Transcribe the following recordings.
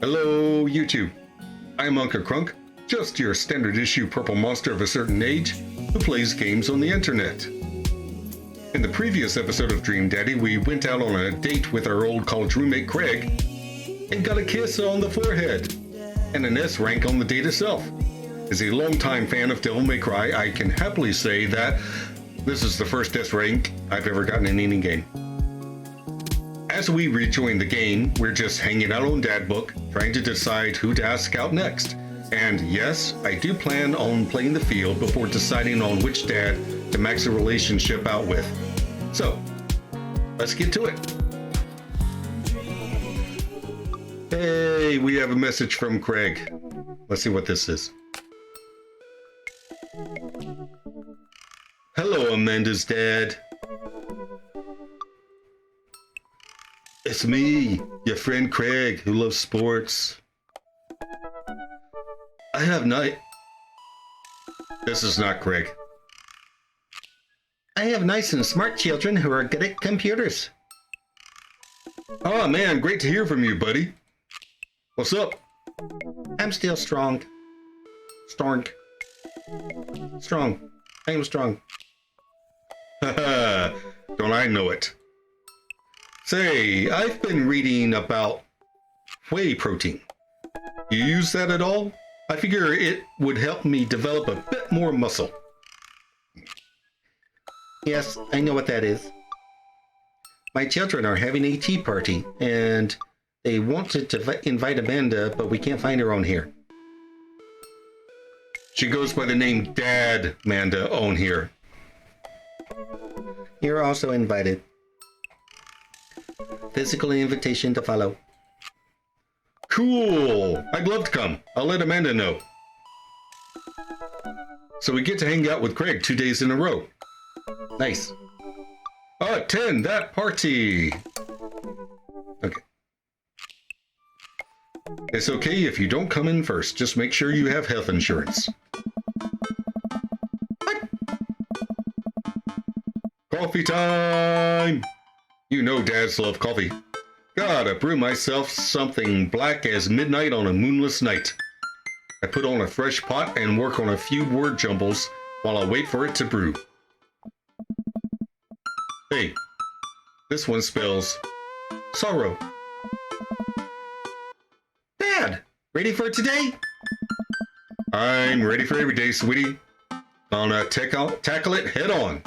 Hello, YouTube. I'm Unca Crunk, just your standard issue purple monster of a certain age who plays games on the internet. In the previous episode of Dream Daddy, we went out on a date with our old college roommate Craig and got a kiss on the forehead and an S rank on the date itself. As a longtime fan of Devil May Cry, I can happily say that this is the first S rank I've ever gotten in any game. As we rejoin the game, we're just hanging out on Dadbook, trying to decide who to ask out next. And yes, I do plan on playing the field before deciding on which dad to max a relationship out with. So, let's get to it. Hey, we have a message from Craig. Let's see what this is. Hello, Amanda's dad. It's me, your friend Craig, who loves sports. I have nice... This is not Craig. I have nice and smart children who are good at computers. Oh man, great to hear from you, buddy. What's up? I'm still strong. Strong. I am strong. Haha, don't I know it? Say, I've been reading about whey protein. You use that at all? I figure it would help me develop a bit more muscle. Yes, I know what that is. My children are having a tea party, and they wanted to invite Amanda, but we can't find her on here. She goes by the name Dad Amanda on here. You're also invited. Physical invitation to follow. Cool! I'd love to come. I'll let Amanda know. So we get to hang out with Craig 2 days in a row. Nice. Attend that party! Okay. It's okay if you don't come in first. Just make sure you have health insurance. What? Coffee time! You know dads love coffee. Gotta brew myself something black as midnight on a moonless night. I put on a fresh pot and work on a few word jumbles while I wait for it to brew. Hey, this one spells sorrow. Dad, ready for today? I'm ready for every day, sweetie. Gonna tackle it head on.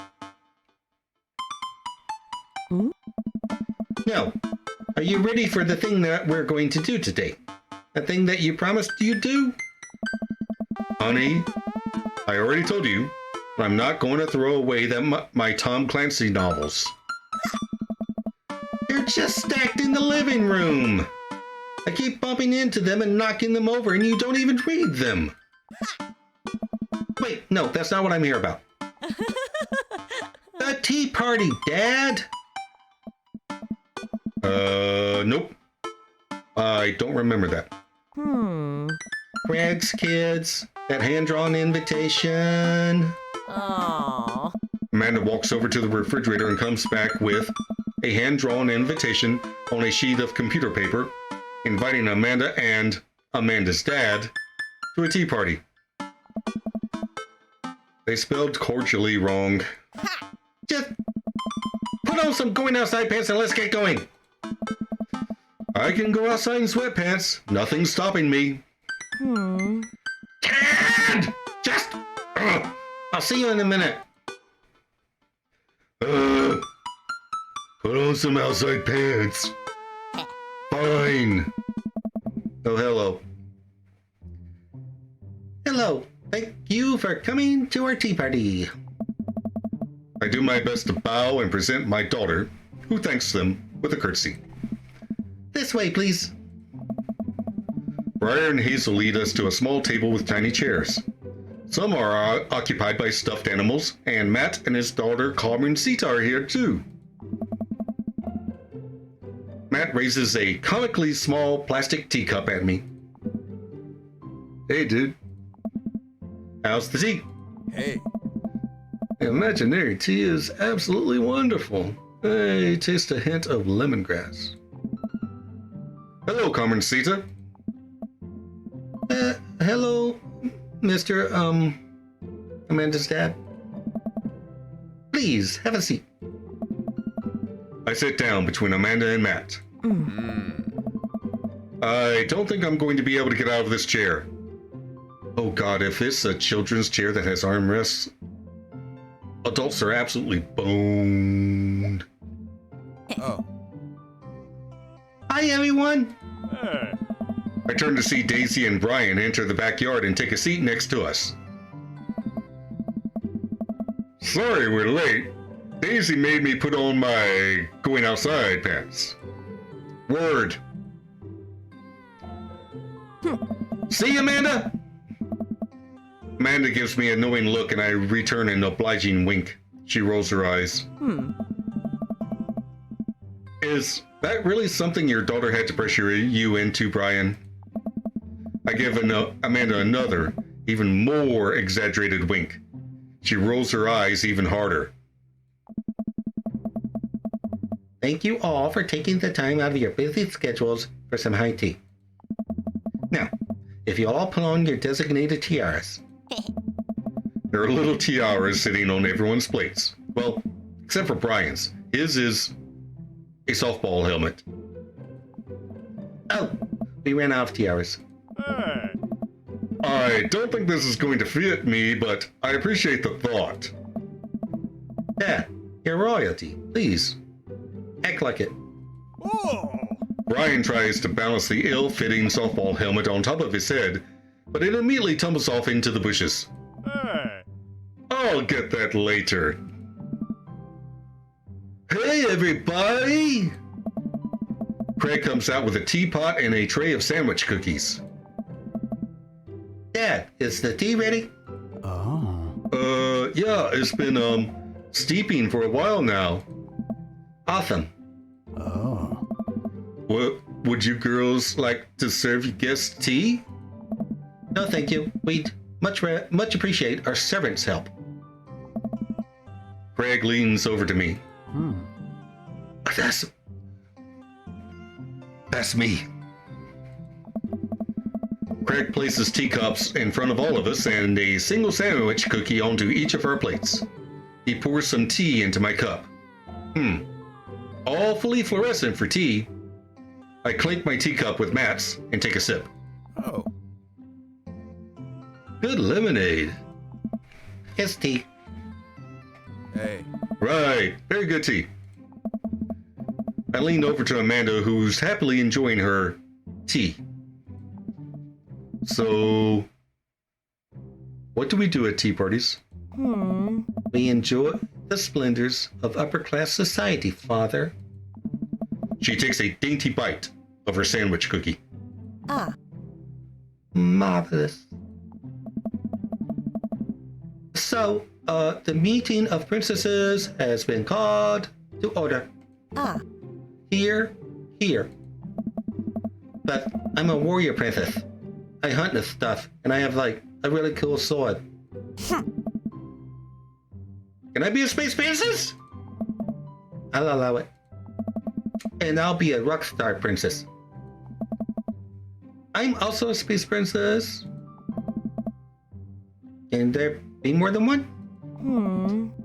Now, are you ready for the thing that we're going to do today? The thing that you promised you'd do? Honey, I already told you, I'm not going to throw away my Tom Clancy novels. They're just stacked in the living room. I keep bumping into them and knocking them over, and you don't even read them. Wait, no, that's not what I'm here about. The tea party, Dad. Nope. I don't remember that. Craig's kids, that hand-drawn invitation. Aww. Amanda walks over to the refrigerator and comes back with a hand-drawn invitation on a sheet of computer paper, inviting Amanda and Amanda's dad to a tea party. They spelled cordially wrong. Just put on some going outside pants and let's get going. I can go outside in sweatpants. Nothing's stopping me. Dad! Just... I'll see you in a minute. Put on some outside pants. Fine. Oh, hello. Hello. Thank you for coming to our tea party. I do my best to bow and present my daughter, who thanks them with a curtsy. This way, please. Briar and Hazel lead us to a small table with tiny chairs. Some are occupied by stuffed animals, and Matt and his daughter Carmencita are here too. Matt raises a comically small plastic teacup at me. Hey, dude. How's the tea? Hey. Imaginary tea is absolutely wonderful. I taste a hint of lemongrass. Hello, Carmencita. Hello, Mr. Amanda's dad. Please, have a seat. I sit down between Amanda and Matt. I don't think I'm going to be able to get out of this chair. Oh god, if it's a children's chair that has armrests, adults are absolutely boned. Oh. Hi, everyone. Hey. I turn to see Daisy and Brian enter the backyard and take a seat next to us. Sorry we're late. Daisy made me put on my going outside pants. Word. See, Amanda? Amanda gives me a knowing look and I return an obliging wink. She rolls her eyes. Is that really something your daughter had to pressure you into, Brian? I give Amanda another, even more exaggerated wink. She rolls her eyes even harder. Thank you all for taking the time out of your busy schedules for some high tea. Now, if you all put on your designated tiaras. There are little tiaras sitting on everyone's plates. Well, except for Brian's. His is a softball helmet. Oh, we ran out of tiaras. Hey. I don't think this is going to fit me, but I appreciate the thought. Dad, you're royalty. Please, act like it. Oh. Brian tries to balance the ill-fitting softball helmet on top of his head, but it immediately tumbles off into the bushes. Hey. I'll get that later. Hey, everybody! Craig comes out with a teapot and a tray of sandwich cookies. Dad, is the tea ready? Yeah, it's been, steeping for a while now. Awesome. What, would you girls like to serve your guests tea? No, thank you. We'd much appreciate our servants' help. Craig leans over to me. That's me. Craig places teacups in front of all of us and a single sandwich cookie onto each of our plates. He pours some tea into my cup. Awfully fluorescent for tea. I clink my teacup with Matt's and take a sip. Oh. Good lemonade. Here's tea. Hey. Right, very good tea. I lean over to Amanda, who's happily enjoying her tea. So, what do we do at tea parties? We enjoy the splendors of upper-class society, Father. She takes a dainty bite of her sandwich cookie. Marvelous. So, the meeting of princesses has been called to order. Here. But I'm a warrior princess. I hunt this stuff, and I have, like, a really cool sword. Can I be a space princess? I'll allow it. And I'll be a rock star princess. I'm also a space princess. Can there be more than one?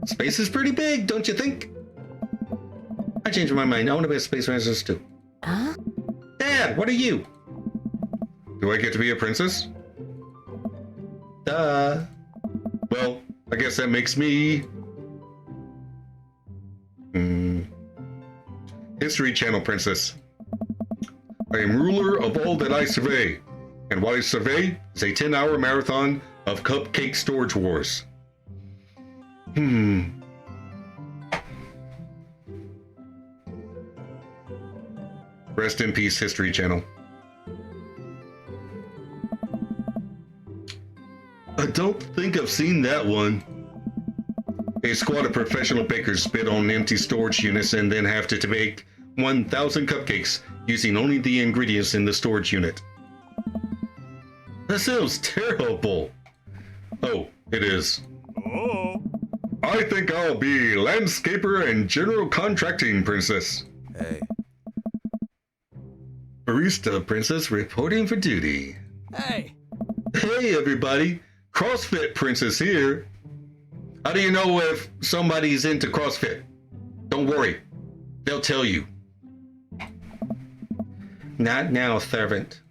Space is pretty big, don't you think? I changed my mind. I want to be a space princess too. Dad, what are you? Do I get to be a princess? Duh. Well, I guess that makes me... History Channel princess. I am ruler of all that I survey, and what I survey is a 10-hour marathon of cupcake storage wars. Rest in peace, History Channel. I don't think I've seen that one. A squad of professional bakers bid on empty storage units and then have to make 1,000 cupcakes using only the ingredients in the storage unit. That sounds terrible. Oh, it is. Oh. I think I'll be landscaper and general contracting princess. Hey. Barista princess reporting for duty. Hey. Hey everybody, CrossFit Princess here. How do you know if somebody's into CrossFit? Don't worry, they'll tell you. Not now, servant.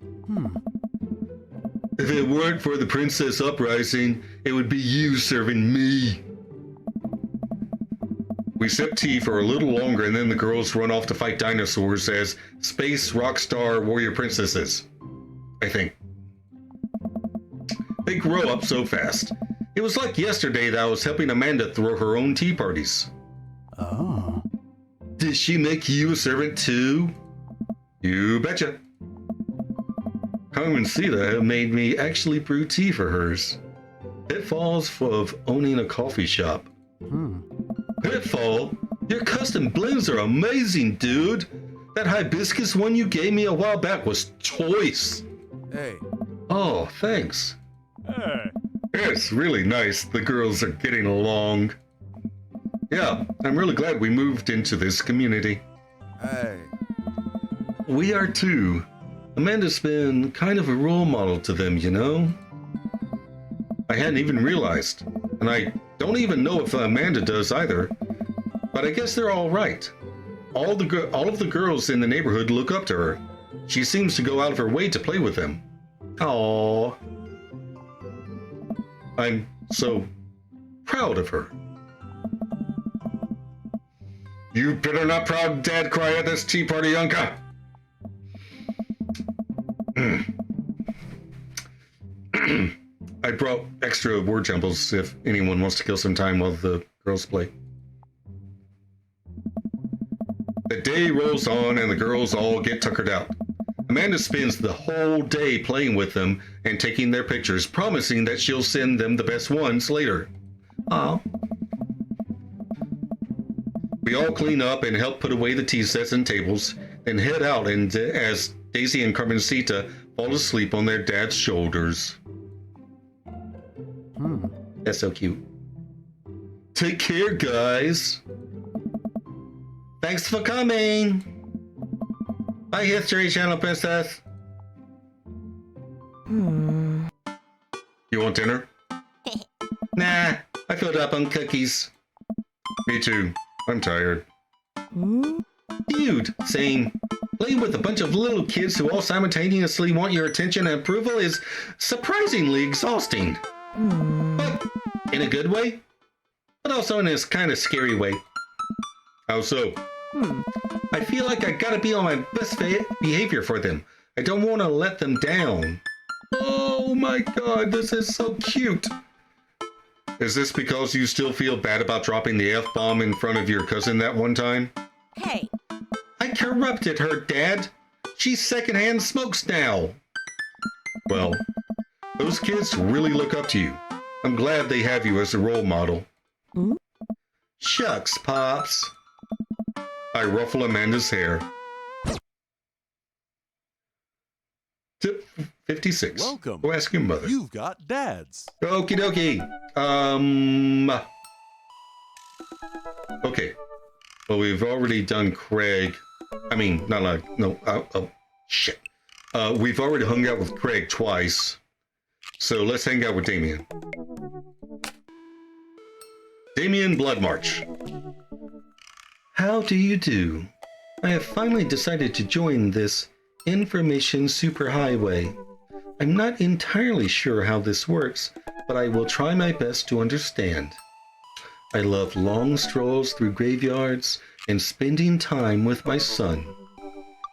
If it weren't for the Princess Uprising, it would be you serving me. We sip tea for a little longer and then the girls run off to fight dinosaurs as space rock star warrior princesses. I think. They grow up so fast. It was like yesterday that I was helping Amanda throw her own tea parties. Oh. Did she make you a servant too? You betcha. Carmencita made me actually brew tea for hers. Pitfalls of owning a coffee shop. Pitfall? Your custom blends are amazing, dude. That hibiscus one you gave me a while back was choice. Hey. Oh, thanks. Hey. It's really nice. The girls are getting along. Yeah, I'm really glad we moved into this community. Hey. We are too. Amanda's been kind of a role model to them, you know? I hadn't even realized. And I don't even know if Amanda does either. But I guess they're all right. All of the girls in the neighborhood look up to her. She seems to go out of her way to play with them. Aww. I'm so proud of her. You better not proud dad cry at this tea party, Unca. I brought extra word jumbles if anyone wants to kill some time while the girls play. The day rolls on and the girls all get tuckered out. Amanda spends the whole day playing with them and taking their pictures, promising that she'll send them the best ones later. Aw. We all clean up and help put away the tea sets and tables, then head out and as Daisy and Carmencita fall asleep on their dad's shoulders. That's so cute. Take care, guys. Thanks for coming. Bye, History Channel Princess. You want dinner? Nah, I filled up on cookies. Me too. I'm tired. Dude, same. Playing with a bunch of little kids who all simultaneously want your attention and approval is surprisingly exhausting. But in a good way, but also in this kind of scary way. How so? I feel like I gotta be on my best behavior for them. I don't want to let them down. Oh my god, this is so cute. Is this because you still feel bad about dropping the F-bomb in front of your cousin that one time? Hey. I corrupted her, Dad. She's secondhand smokes now. Well, those kids really look up to you. I'm glad they have you as a role model. Shucks, Pops. I ruffle Amanda's hair. Tip 56. Welcome. Go ask your mother. You've got dads. Okie dokie. Okay. Well, we've already done Craig. I mean, not like, no, shit. We've already hung out with Craig twice. So let's hang out with Damien. Damien Blood March. How do you do? I have finally decided to join this information superhighway. I'm not entirely sure how this works, but I will try my best to understand. I love long strolls through graveyards and spending time with my son.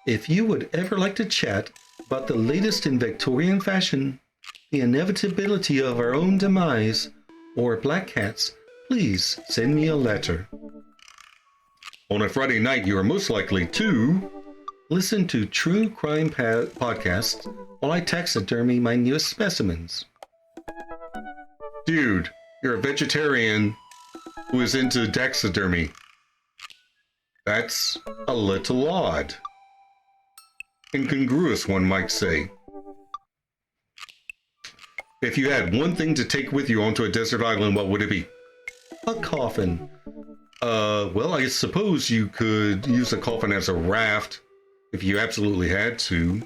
If you would ever like to chat about the latest in Victorian fashion, the inevitability of our own demise, or black cats, please send me a letter. On a Friday night, you are most likely to listen to true crime podcasts while I taxidermy my newest specimens. Dude, you're a vegetarian who is into taxidermy. That's a little odd. Incongruous, one might say. If you had one thing to take with you onto a desert island, what would it be? A coffin. Well, I suppose you could use a coffin as a raft if you absolutely had to.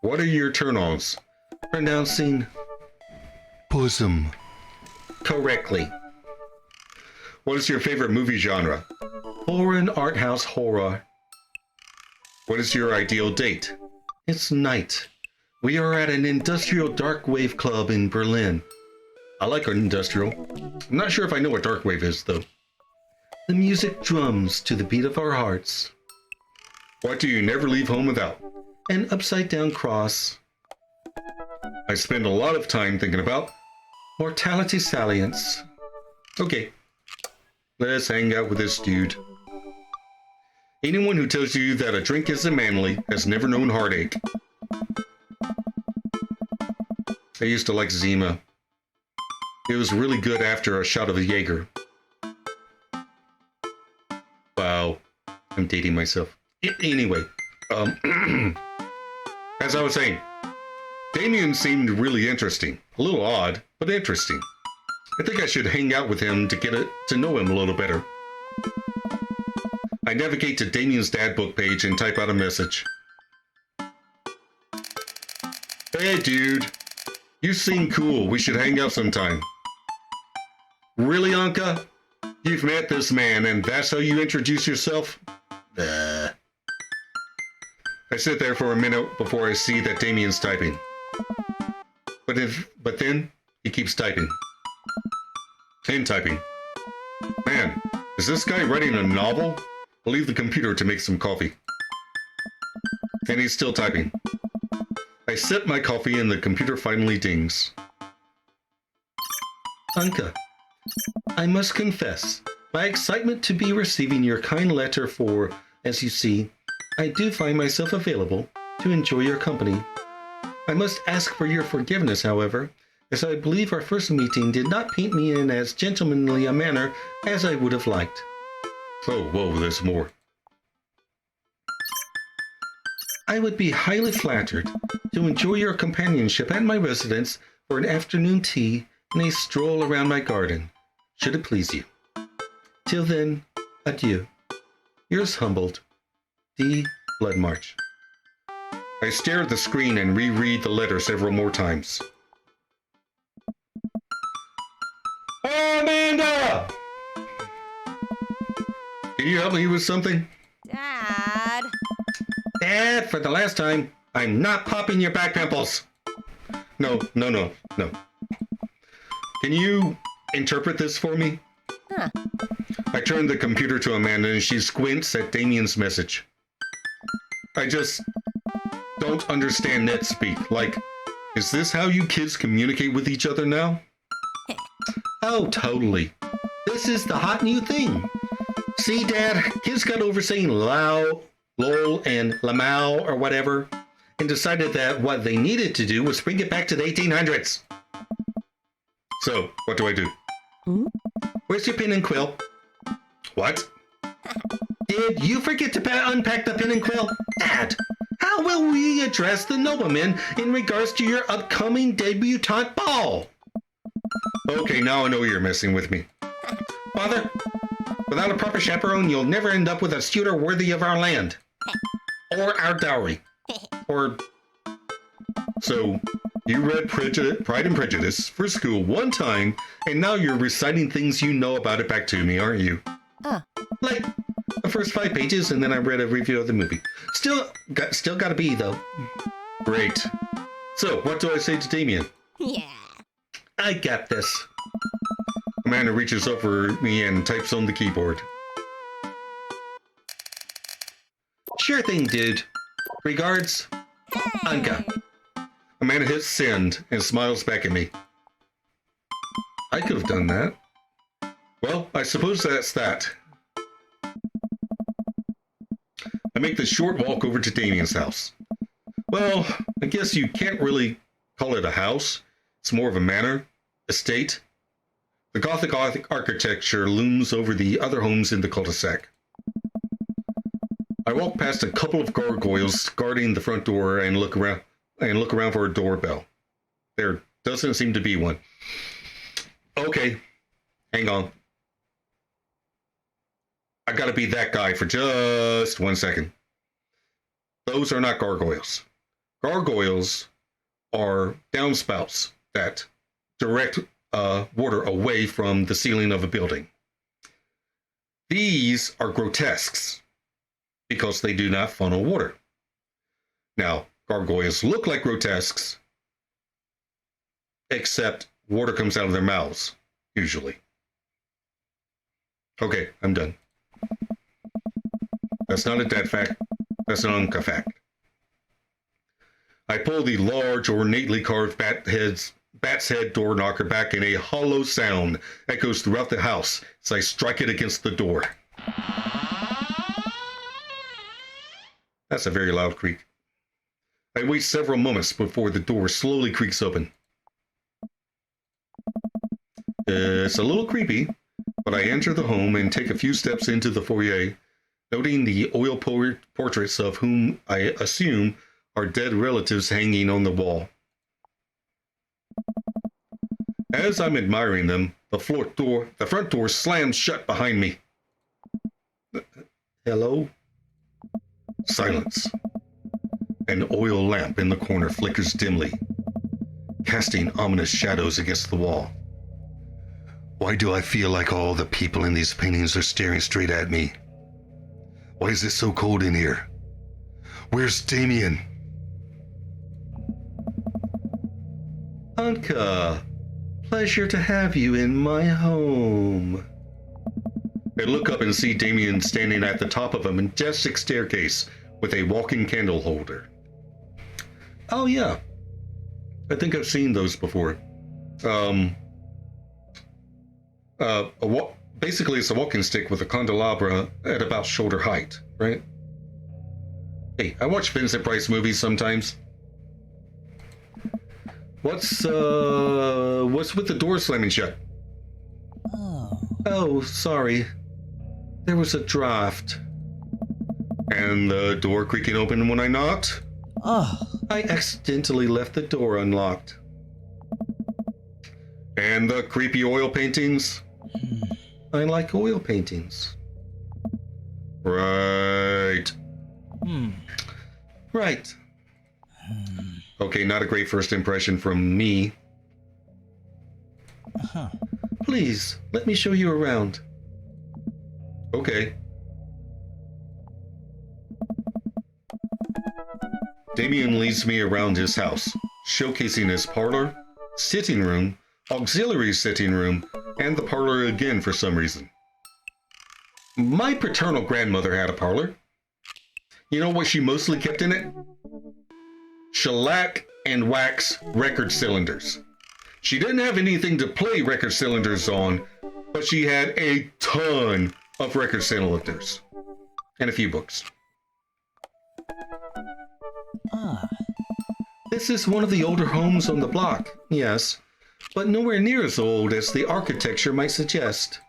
What are your turn-ons? pronouncing bosom correctly. What is your favorite movie genre? Foreign art house horror. What is your ideal date? It's night. We are at an industrial dark wave club in Berlin. I like industrial. I'm not sure if I know what dark wave is, though. The music drums to the beat of our hearts. What do you never leave home without? An upside down cross. I spend a lot of time thinking about Mortality salience. Okay, let's hang out with this dude. Anyone who tells you that a drink isn't manly has never known heartache. I used to like Zima. It was really good after a shot of Jaeger. Wow, I'm dating myself. Anyway, as I was saying, Damien seemed really interesting. A little odd, but interesting. I think I should hang out with him to get to know him a little better. I navigate to Damien's dad book page and type out a message. Hey dude, you seem cool. We should hang out sometime. Really, Unca? You've met this man and that's how you introduce yourself? I sit there for a minute before I see that Damien's typing. But then he keeps typing. And typing. Man, is this guy writing a novel? I'll leave the computer to make some coffee. And he's still typing. I sip my coffee and the computer finally dings. Unca, I must confess, my excitement to be receiving your kind letter for, as you see, I do find myself available to enjoy your company. I must ask for your forgiveness, however, as I believe our first meeting did not paint me in as gentlemanly a manner as I would have liked. Oh, whoa, there's more. I would be highly flattered to enjoy your companionship at my residence for an afternoon tea and a stroll around my garden, should it please you. Till then, adieu. Yours humbled, D. Bloodmarch. I stare at the screen and reread the letter several more times. Amanda! Can you help me with something? Dad. Dad, for the last time, I'm not popping your back pimples. No. Can you interpret this for me? Huh. I turn the computer to Amanda and she squints at Damien's message. I just don't understand net speak. Like, is this how you kids communicate with each other now? Oh, totally. This is the hot new thing. See, Dad, kids got over saying lao, lol, and lamau or whatever, and decided that what they needed to do was bring it back to the 1800s. So, what do I do? Where's your pen and quill? What? Did you forget to unpack the pen and quill? Dad, how will we address the noblemen in regards to your upcoming debutante ball? Okay, now I know you're messing with me. Father, without a proper chaperone, you'll never end up with a suitor worthy of our land. Or our dowry. Or... So, you read Pride and Prejudice for school one time, and now you're reciting things you know about it back to me, aren't you? Like, the first 5 pages, and then I read a review of the movie. Still gotta be, though. Great. So, what do I say to Damien? Yeah. I got this. Amanda reaches over me and types on the keyboard. Sure thing, dude. Regards, Unca. Amanda hits send and smiles back at me. I could have done that. Well, I suppose that's that. I make the short walk over to Damien's house. Well, I guess you can't really call it a house. It's more of a manor, estate. The Gothic architecture looms over the other homes in the cul-de-sac. I walk past a couple of gargoyles guarding the front door and look around for a doorbell. There doesn't seem to be one. Okay, hang on. I gotta be that guy for just 1 second. Those are not gargoyles. Gargoyles are downspouts that direct water away from the ceiling of a building. These are grotesques because they do not funnel water. Now, gargoyles look like grotesques, except water comes out of their mouths, usually. Okay, I'm done. That's not a dad fact. That's an Unca fact. I pull the large, ornately carved bat's head door knocker back, and a hollow sound echoes throughout the house as I strike it against the door. That's a very loud creak. I wait several moments before the door slowly creaks open. It's a little creepy, but I enter the home and take a few steps into the foyer, noting the oil portraits of whom I assume are dead relatives hanging on the wall. As I'm admiring them, the front door slams shut behind me. Hello? Silence. An oil lamp in the corner flickers dimly, casting ominous shadows against the wall. Why do I feel like all the people in these paintings are staring straight at me? Why is it so cold in here? Where's Damien? Unca, pleasure to have you in my home. I look up and see Damien standing at the top of a majestic staircase with a walking candle holder. Oh yeah, I think I've seen those before. Basically it's a walking stick with a candelabra at about shoulder height, right? Hey, I watch Vincent Price movies sometimes. What's with the door slamming shut? Oh, sorry. There was a draft. And the door creaking open when I knocked? I accidentally left the door unlocked. And the creepy oil paintings? I like oil paintings. Right. Right. Okay, not a great first impression from me. Please, let me show you around. Okay. Damien leads me around his house, showcasing his parlor, sitting room, auxiliary sitting room, and the parlor again for some reason. My paternal grandmother had a parlor. You know what she mostly kept in it? Shellac and wax record cylinders. She didn't have anything to play record cylinders on, but she had a ton of record cylinders and a few books. This is one of the older homes on the block, yes, but nowhere near as old as the architecture might suggest.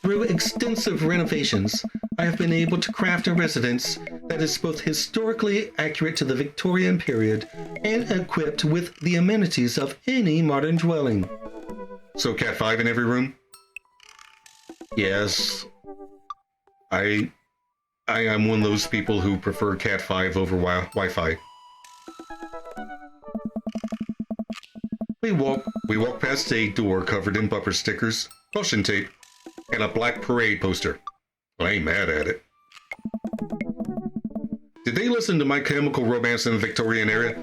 Through extensive renovations, I have been able to craft a residence that is both historically accurate to the Victorian period and equipped with the amenities of any modern dwelling. So Cat 5 in every room? Yes. I am one of those people who prefer Cat 5 over Wi-Fi. We walk past a door covered in bumper stickers, caution tape, and a black parade poster. I ain't mad at it. Did they listen to My Chemical Romance in the Victorian era?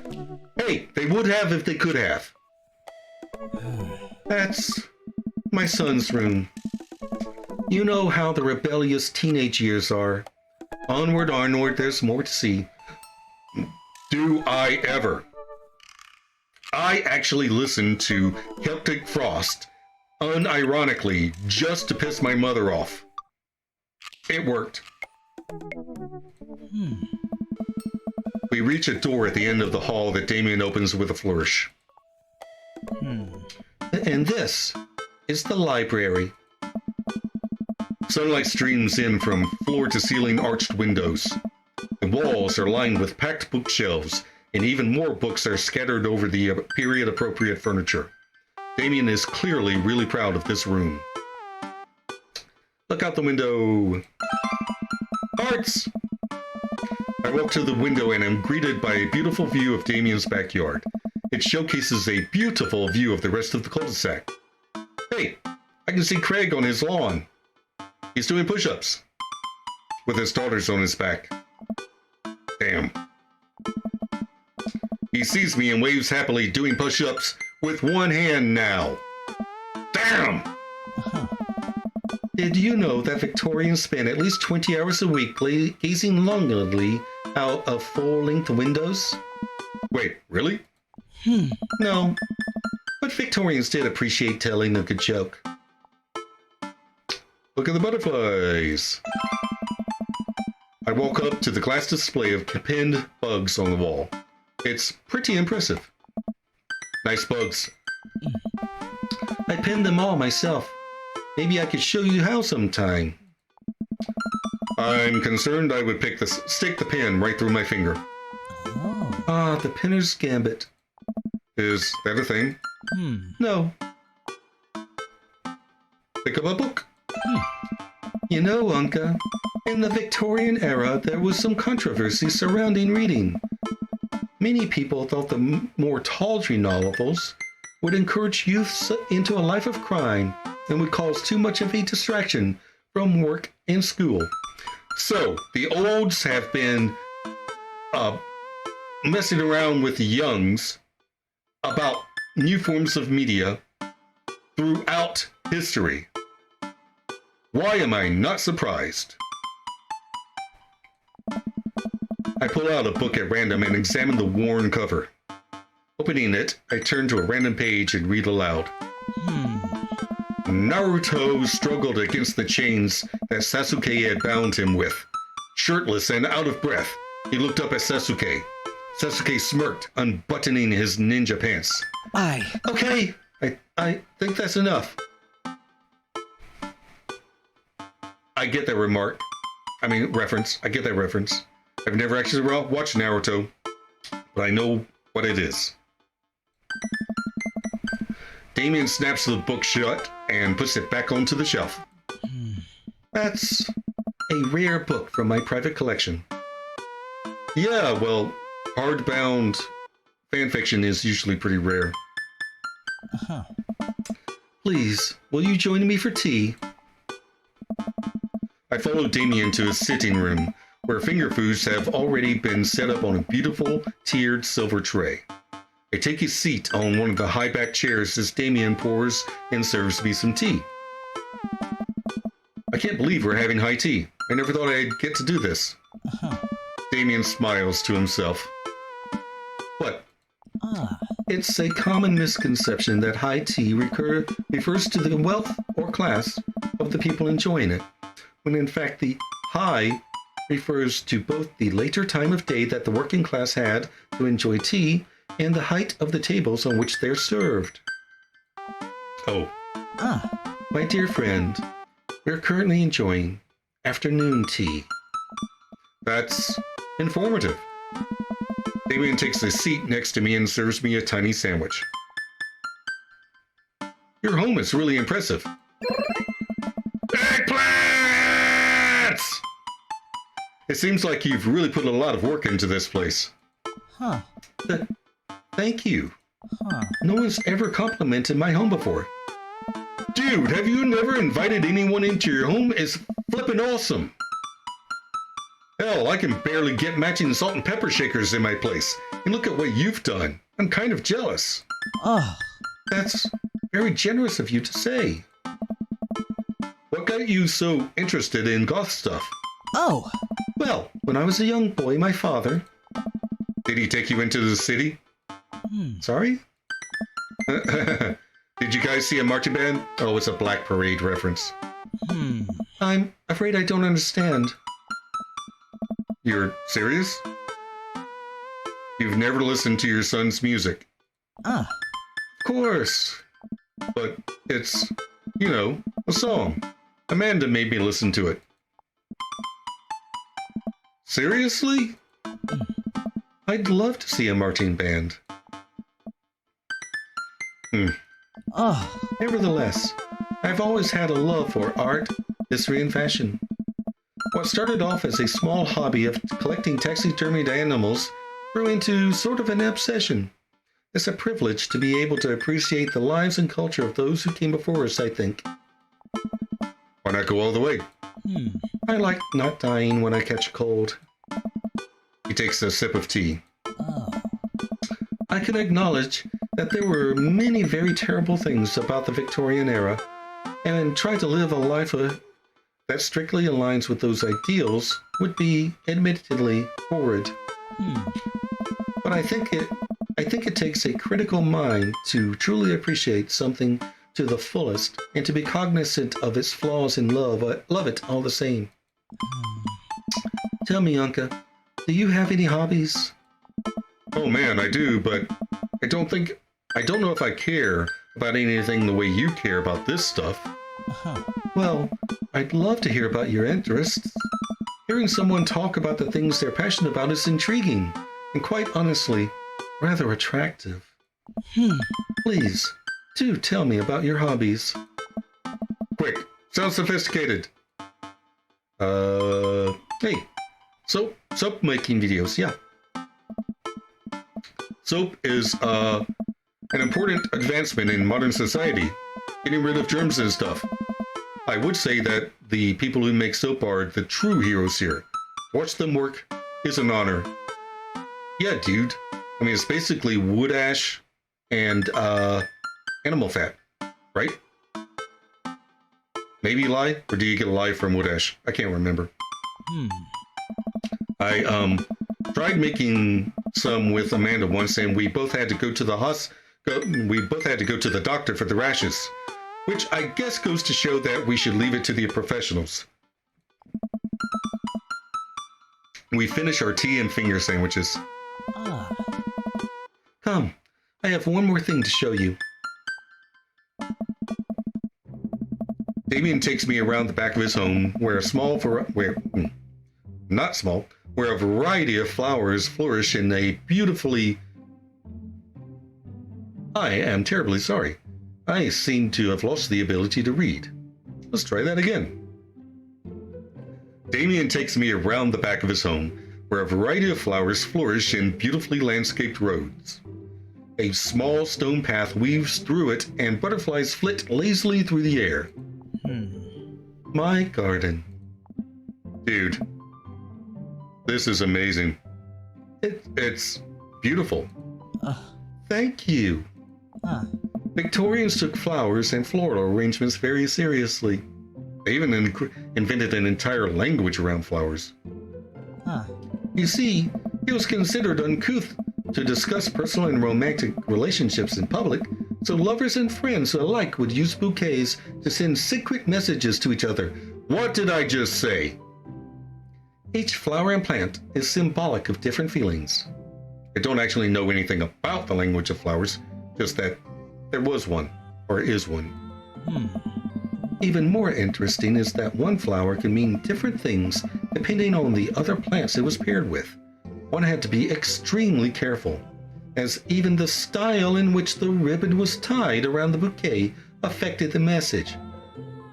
Hey, they would have if they could have. That's my son's room. You know how the rebellious teenage years are. Onward, onward, there's more to see. Do I ever? I actually listened to Celtic Frost, unironically, just to piss my mother off. It worked. We reach a door at the end of the hall that Damien opens with a flourish. And this is the library. Sunlight streams in from floor-to-ceiling arched windows. The walls are lined with packed bookshelves, and even more books are scattered over the period-appropriate furniture. Damien is clearly really proud of this room. Look out the window. Hearts! I walk to the window and am greeted by a beautiful view of Damien's backyard. It showcases a beautiful view of the rest of the cul-de-sac. Hey, I can see Craig on his lawn. He's doing push-ups with his daughters on his back. Damn. He sees me and waves happily, doing push-ups with one hand now. Damn! Did you know that Victorians spend at least 20 hours a week gazing longingly out of full-length windows? Wait, really? No, but Victorians did appreciate telling a good joke. Look at the butterflies. I walk up to the glass display of pinned bugs on the wall. It's pretty impressive. Nice bugs. I pinned them all myself. Maybe I could show you how sometime. I'm concerned I would stick the pin right through my finger. Ah, the pinner's gambit. Is that a thing? No. Pick up a book. You know, Unca, in the Victorian era, there was some controversy surrounding reading. Many people thought the more tawdry novels would encourage youths into a life of crime and would cause too much of a distraction from work and school. So, the olds have been messing around with the youngs about new forms of media throughout history. Why am I not surprised? I pull out a book at random and examine the worn cover. Opening it, I turn to a random page and read aloud. Naruto struggled against the chains that Sasuke had bound him with. Shirtless and out of breath, he looked up at Sasuke. Sasuke smirked, unbuttoning his ninja pants. Okay, I think that's enough. I get that reference. I get that reference. I've never actually watched Naruto, but I know what it is. Damien snaps the book shut and puts it back onto the shelf. That's a rare book from my private collection. Yeah, well, hardbound fanfiction is usually pretty rare. Please, will you join me for tea? I follow Damien to his sitting room, where finger foods have already been set up on a beautiful tiered silver tray. I take a seat on one of the high-back chairs as Damien pours and serves me some tea. I can't believe we're having high tea. I never thought I'd get to do this. Damien smiles to himself. What? It's a common misconception that high tea refers to the wealth or class of the people enjoying it, when in fact the high refers to both the later time of day that the working class had to enjoy tea and the height of the tables on which they're served. Oh. My dear friend, we're currently enjoying afternoon tea. That's informative. Damien takes a seat next to me and serves me a tiny sandwich. Your home is really impressive. Eggplants! It seems like you've really put a lot of work into this place. Thank you. No one's ever complimented my home before. Dude, have you never invited anyone into your home? It's flippin' awesome. Hell, I can barely get matching salt and pepper shakers in my place. And look at what you've done. I'm kind of jealous. That's very generous of you to say. What got you so interested in goth stuff? Well, when I was a young boy, my father... Did he take you into the city? Sorry? Did you guys see a marching band? Oh, it's a Black Parade reference. I'm afraid I don't understand. You're serious? You've never listened to your son's music? Of course. But it's, a song. Amanda made me listen to it. Seriously? I'd love to see a marching band. Nevertheless, I've always had a love for art, history, and fashion. What started off as a small hobby of collecting taxidermied animals grew into sort of an obsession. It's a privilege to be able to appreciate the lives and culture of those who came before us, I think. Why not go all the way? I like not dying when I catch a cold. He takes a sip of tea. I can acknowledge that there were many very terrible things about the Victorian era, and try to live a life that strictly aligns with those ideals would be admittedly horrid. But I think it takes a critical mind to truly appreciate something to the fullest and to be cognizant of its flaws and love it all the same. Tell me, Unca, do you have any hobbies? Oh man, I do, but I don't know if I care about anything the way you care about this stuff. Well, I'd love to hear about your interests. Hearing someone talk about the things they're passionate about is intriguing, and quite honestly, rather attractive. Please, do tell me about your hobbies. Quick, sounds sophisticated. Hey, soap making videos, yeah. Soap is, an important advancement in modern society, getting rid of germs and stuff. I would say that the people who make soap are the true heroes here. Watch them work is an honor. Yeah, dude. I mean, it's basically wood ash and, animal fat, right? Maybe lye? Or do you get lye from wood ash? I can't remember. I, tried making some with Amanda once, and we both had to go to the doctor for the rashes, which I guess goes to show that we should leave it to the professionals. We finish our tea and finger sandwiches. Come, I have one more thing to show you. Damien takes me around the back of his home, where a variety of flowers flourish in a beautifully... I am terribly sorry. I seem to have lost the ability to read. Let's try that again. Damien takes me around the back of his home, where a variety of flowers flourish in beautifully landscaped roads. A small stone path weaves through it, and butterflies flit lazily through the air. My garden. Dude, this is amazing. It's beautiful. Thank you. Victorians took flowers and floral arrangements very seriously. They even invented an entire language around flowers. You see, it was considered uncouth to discuss personal and romantic relationships in public, so lovers and friends alike would use bouquets to send secret messages to each other. What did I just say? Each flower and plant is symbolic of different feelings. I don't actually know anything about the language of flowers, just that there was one, or is one. Even more interesting is that one flower can mean different things depending on the other plants it was paired with. One had to be extremely careful, as even the style in which the ribbon was tied around the bouquet affected the message.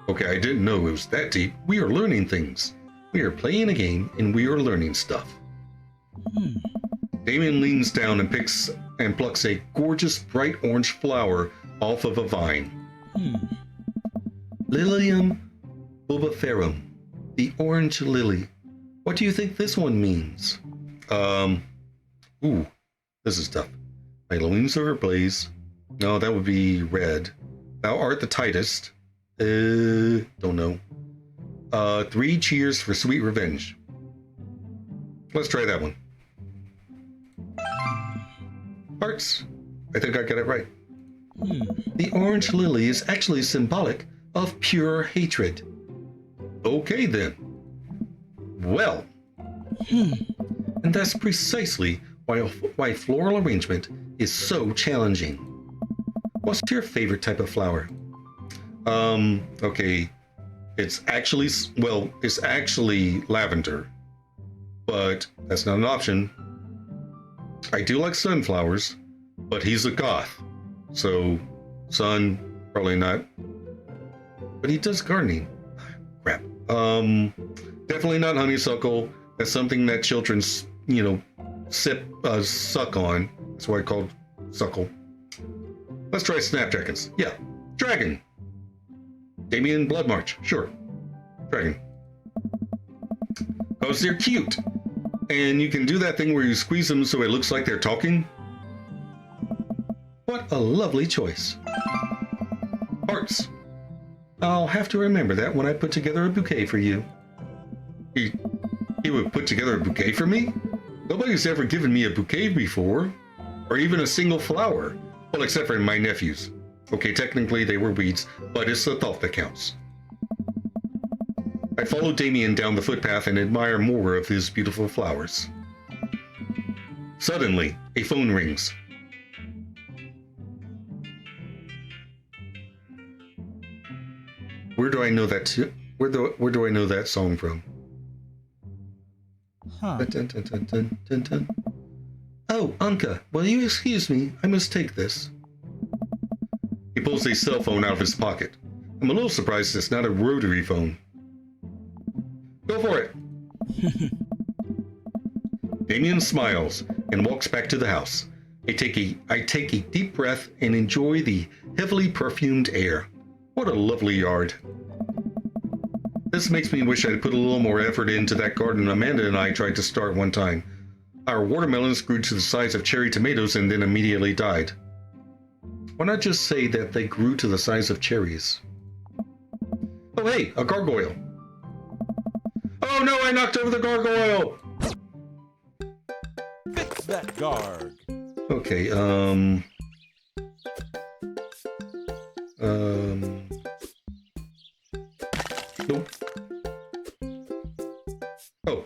Okay, I didn't know it was that deep. We are learning things. We are playing a game and we are learning stuff. Damien leans down and plucks a gorgeous bright orange flower off of a vine. Lilium bulbiferum, the orange lily. What do you think this one means? Ooh, this is tough. My loins are ablaze. No, that would be red. Thou art the tightest. Don't know. 3 cheers for sweet revenge. Let's try that one. Hearts. I think I got it right. The orange lily is actually symbolic of pure hatred. Okay then. Well. And that's precisely why floral arrangement is so challenging. What's your favorite type of flower? Okay. It's actually lavender. But that's not an option. I do like sunflowers, but he's a goth. So, sun, probably not. But he does gardening. Crap. Definitely not honeysuckle. That's something that children, suck on. That's why I called suckle. Let's try snapdragons. Yeah, dragon. Damien, blood march. Sure, dragon. Because they're cute. And you can do that thing where you squeeze them so it looks like they're talking. What a lovely choice. Hearts. I'll have to remember that when I put together a bouquet for you. He would put together a bouquet for me? Nobody's ever given me a bouquet before. Or even a single flower. Well, except for my nephews. Okay, technically they were weeds, but it's the thought that counts. I follow Damien down the footpath and admire more of his beautiful flowers. Suddenly, a phone rings. Where do I know that where do I know that song from? Huh. Dun, dun, dun, dun, dun, dun. Oh, Unca, will you excuse me? I must take this. He pulls a cell phone out of his pocket. I'm a little surprised it's not a rotary phone. Go for it. Damien smiles and walks back to the house. I take a deep breath and enjoy the heavily perfumed air. What a lovely yard. This makes me wish I'd put a little more effort into that garden Amanda and I tried to start one time. Our watermelons grew to the size of cherry tomatoes and then immediately died. Why not just say that they grew to the size of cherries? Oh hey, a gargoyle. Oh no, I knocked over the gargoyle! Fix that garg. Okay, nope. Oh.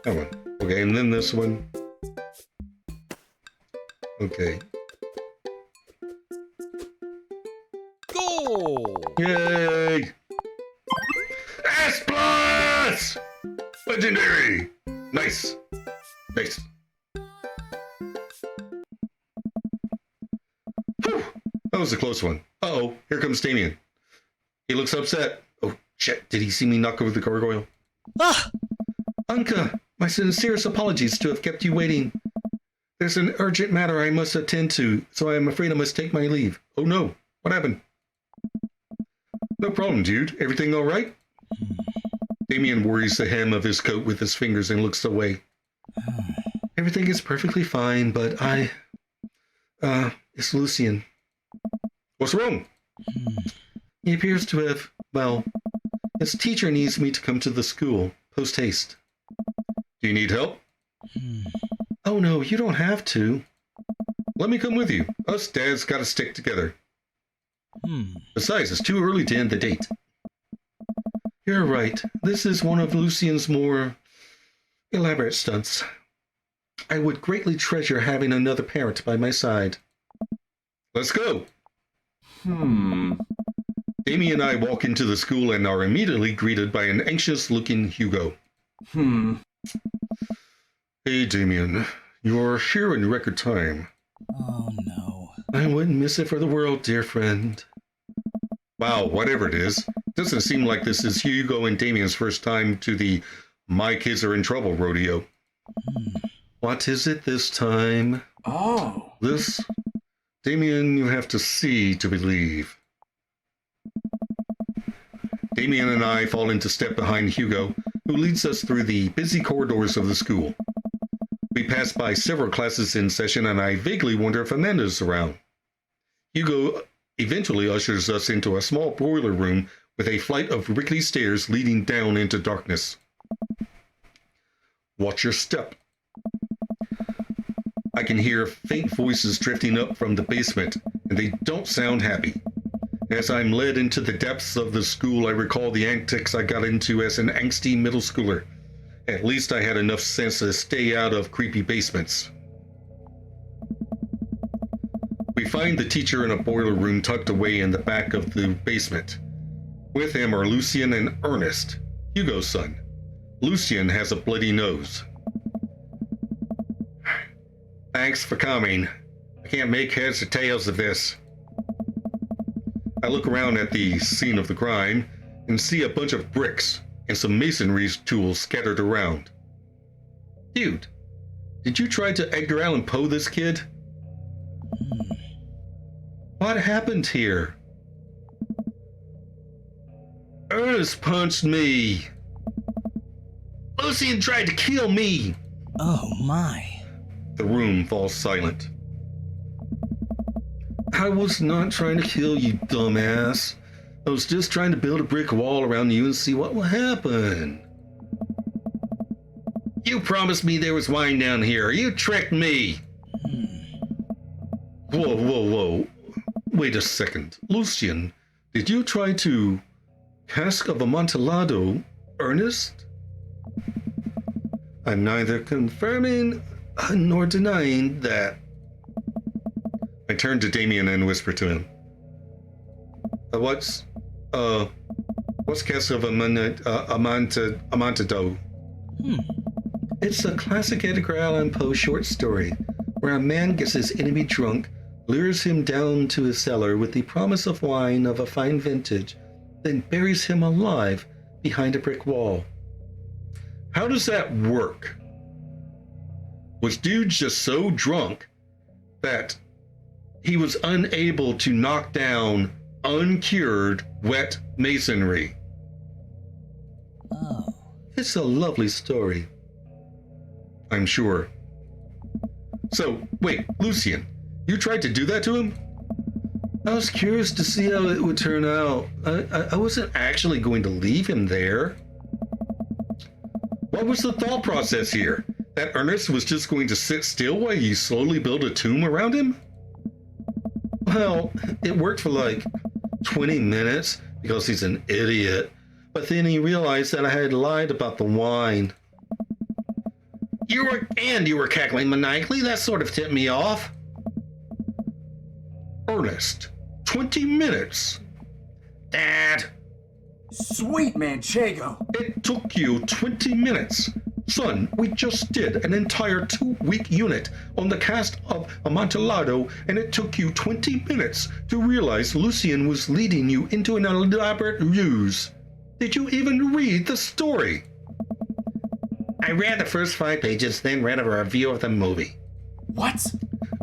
That one. Okay, and then this one. Okay. Goal! Yay! S plus! Legendary! Nice. Nice. Whew. That was a close one. Uh-oh, here comes Damien. He looks upset. Oh, shit, did he see me knock over the gargoyle? Ah! Unca, my sincerest apologies to have kept you waiting. There's an urgent matter I must attend to, so I am afraid I must take my leave. Oh no, what happened? No problem, dude. Everything all right? Damien worries the hem of his coat with his fingers and looks away. Everything is perfectly fine, but it's Lucien. What's wrong? He appears to have, well, his teacher needs me to come to the school, post haste. Do you need help? Oh no, you don't have to. Let me come with you. Us dads gotta stick together. Besides, it's too early to end the date. You're right. This is one of Lucien's more elaborate stunts. I would greatly treasure having another parent by my side. Let's go. Damien and I walk into the school and are immediately greeted by an anxious-looking Hugo. Hey, Damien. You're here in record time. Oh no. I wouldn't miss it for the world, dear friend. Wow, whatever it is. Doesn't seem like this is Hugo and Damien's first time to the My Kids Are in Trouble rodeo. What is it this time? Oh. This, Damien, you have to see to believe. Damien and I fall into step behind Hugo, who leads us through the busy corridors of the school. We pass by several classes in session, and I vaguely wonder if Amanda's around. Hugo eventually ushers us into a small boiler room with a flight of rickety stairs leading down into darkness. Watch your step. I can hear faint voices drifting up from the basement, and they don't sound happy. As I'm led into the depths of the school, I recall the antics I got into as an angsty middle schooler. At least I had enough sense to stay out of creepy basements. We find the teacher in a boiler room tucked away in the back of the basement. With him are Lucien and Ernest, Hugo's son. Lucien has a bloody nose. Thanks for coming. I can't make heads or tails of this. I look around at the scene of the crime and see a bunch of bricks and some masonry tools scattered around. Dude, did you try to Edgar Allan Poe this kid? What happened here? Ernest punched me. Lucien tried to kill me. Oh my. The room falls silent. I was not trying to kill you, dumbass. I was just trying to build a brick wall around you and see what will happen. You promised me there was wine down here. You tricked me. Whoa, whoa, whoa. Wait a second. Lucien, did you try to cask of Amontillado, Ernest? I'm neither confirming nor denying that. I turned to Damien and whispered to him. What's cask of Amontillado? It's a classic Edgar Allan Poe short story where a man gets his enemy drunk, lures him down to his cellar with the promise of wine of a fine vintage, then buries him alive behind a brick wall. How does that work? Was dude just so drunk that he was unable to knock down uncured wet masonry? Oh. It's a lovely story. I'm sure. So, wait, Lucien, you tried to do that to him? I was curious to see how it would turn out. I wasn't actually going to leave him there. What was the thought process here? That Ernest was just going to sit still while you slowly build a tomb around him? Well, it worked for like 20 minutes because he's an idiot. But then he realized that I had lied about the wine. You were cackling maniacally. That sort of tipped me off. Ernest, 20 minutes. Dad. Sweet Manchego. It took you 20 minutes. Son, we just did an entire 2-week unit on the cast of Amontillado, and it took you 20 minutes to realize Lucien was leading you into an elaborate ruse. Did you even read the story? I read the first 5 pages, then read a review of the movie. What?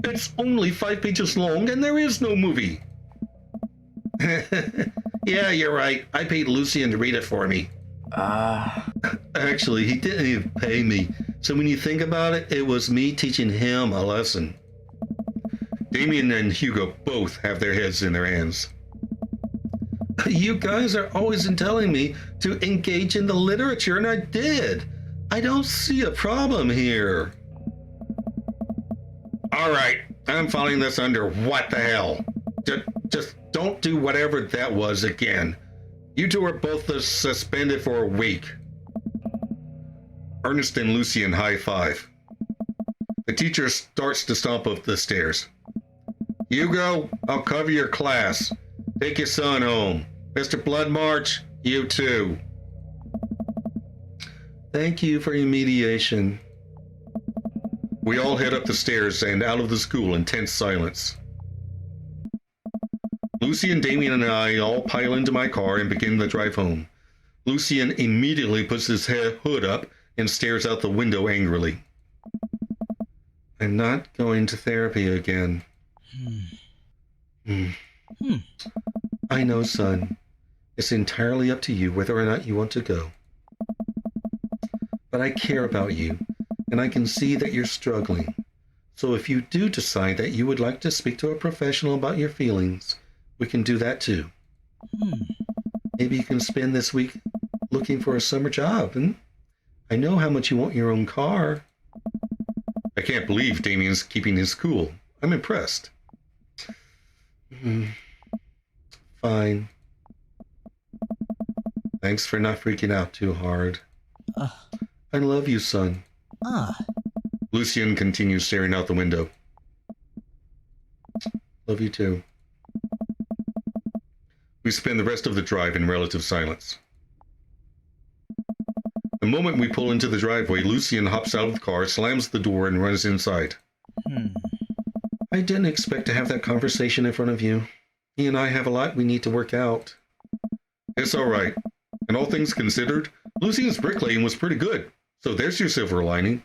It's only 5 pages long, and there is no movie. Yeah, you're right. I paid Lucien to read it for me. Actually, he didn't even pay me. So when you think about it, it was me teaching him a lesson. Damien and Hugo both have their heads in their hands. You guys are always telling me to engage in the literature, and I did. I don't see a problem here. All right, I'm filing this under what the hell. Just don't do whatever that was again. You two are both suspended for a week. Ernest and Lucien high five. The teacher starts to stomp up the stairs. Hugo, I'll cover your class. Take your son home. Mr. Bloodmarch, you too. Thank you for your mediation. We all head up the stairs and out of the school in tense silence. Lucien, Damien, and I all pile into my car and begin the drive home. Lucien immediately puts his hood up and stares out the window angrily. I'm not going to therapy again. I know, son. It's entirely up to you whether or not you want to go. But I care about you, and I can see that you're struggling. So if you do decide that you would like to speak to a professional about your feelings, we can do that too. Maybe you can spend this week looking for a summer job, and I know how much you want your own car. I can't believe Damien's keeping his cool. I'm impressed. Fine. Thanks for not freaking out too hard. I love you, son. Lucien continues staring out the window. Love you too. We spend the rest of the drive in relative silence. The moment we pull into the driveway, Lucien hops out of the car, slams the door, and runs inside. I didn't expect to have that conversation in front of you. He and I have a lot we need to work out. It's all right. And all things considered, Lucian's bricklaying was pretty good. So there's your silver lining.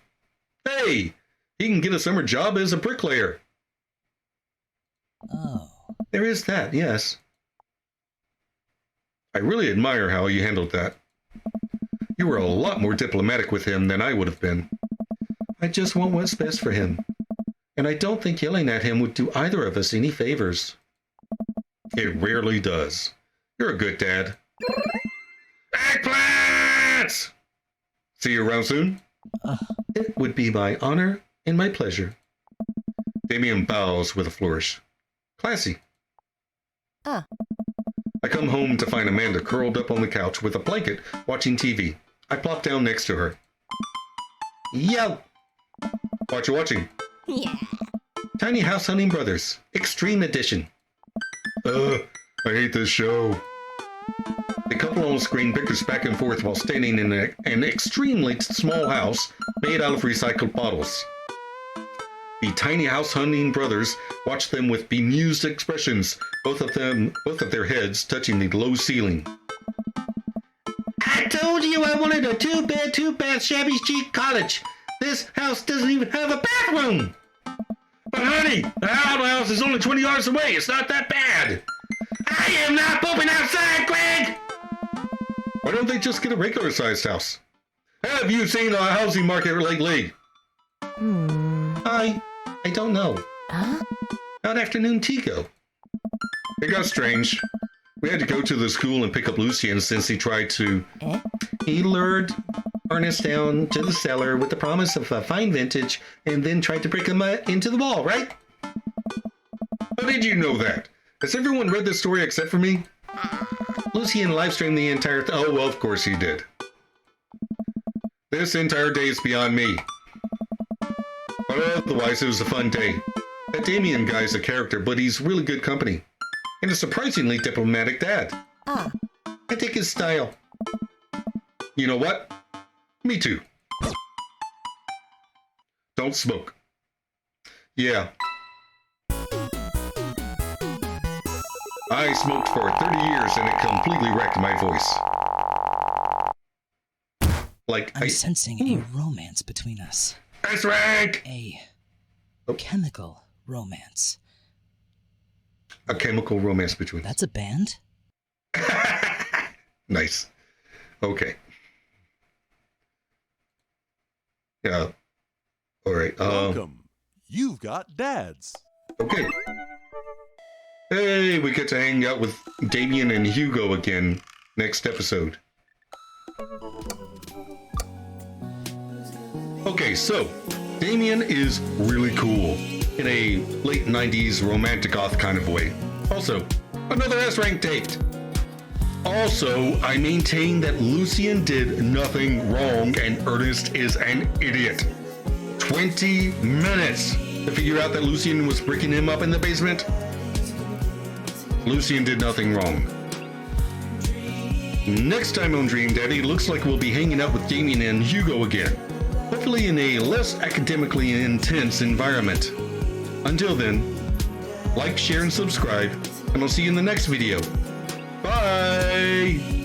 Hey, he can get a summer job as a bricklayer. Oh. There is that, yes. I really admire how you handled that. You were a lot more diplomatic with him than I would have been. I just want what's best for him. And I don't think yelling at him would do either of us any favors. It rarely does. You're a good dad. Eggplants! See you around soon? It would be my honor and my pleasure. Damien bows with a flourish. Classy. Ah. I come home to find Amanda curled up on the couch with a blanket watching TV. I plop down next to her. Yo! What you watching? Yeah. Tiny House Hunting Brothers, Extreme Edition. I hate this show. The couple on screen bickers back and forth while standing in an extremely small house made out of recycled bottles. The Tiny House Hunting Brothers watch them with bemused expressions, both of their heads touching the low ceiling. I told you I wanted a two-bed, shabby chic cottage. This house doesn't even have a bathroom. But honey, the outhouse is only 20 yards away. It's not that bad. I am not pooping outside, Greg! Why don't they just get a regular-sized house? Have you seen the housing market lately? I don't know. Huh? How'd afternoon tea go? It got strange. We had to go to the school and pick up Lucian since he tried to... He lured Ernest down to the cellar with the promise of a fine vintage and then tried to break him into the wall, right? How did you know that? Has everyone read this story except for me? Lucian livestreamed the entire Oh, well, of course he did. This entire day is beyond me. But otherwise, it was a fun day. That Damien guy's a character, but he's really good company. And a surprisingly diplomatic dad. Ah. I think his style. You know what? Me too. Don't smoke. Yeah. I smoked for 30 years and it completely wrecked my voice. I'm sensing a romance between us. That's right! A chemical romance. A chemical romance between us. That's a band? Nice. Okay. Yeah. All right. Welcome. You've got dads. Okay. Hey, we get to hang out with Damien and Hugo again next episode. Okay, so Damien is really cool in a late 90s romantic goth kind of way. Also, another S-rank date. Also, I maintain that Lucian did nothing wrong and Ernest is an idiot. 20 minutes to figure out that Lucian was breaking him up in the basement. Lucian did nothing wrong. Next time on Dream Daddy, it looks like we'll be hanging out with Damien and Hugo again. Hopefully in a less academically intense environment. Until then, like, share, and subscribe, and I'll see you in the next video. Bye!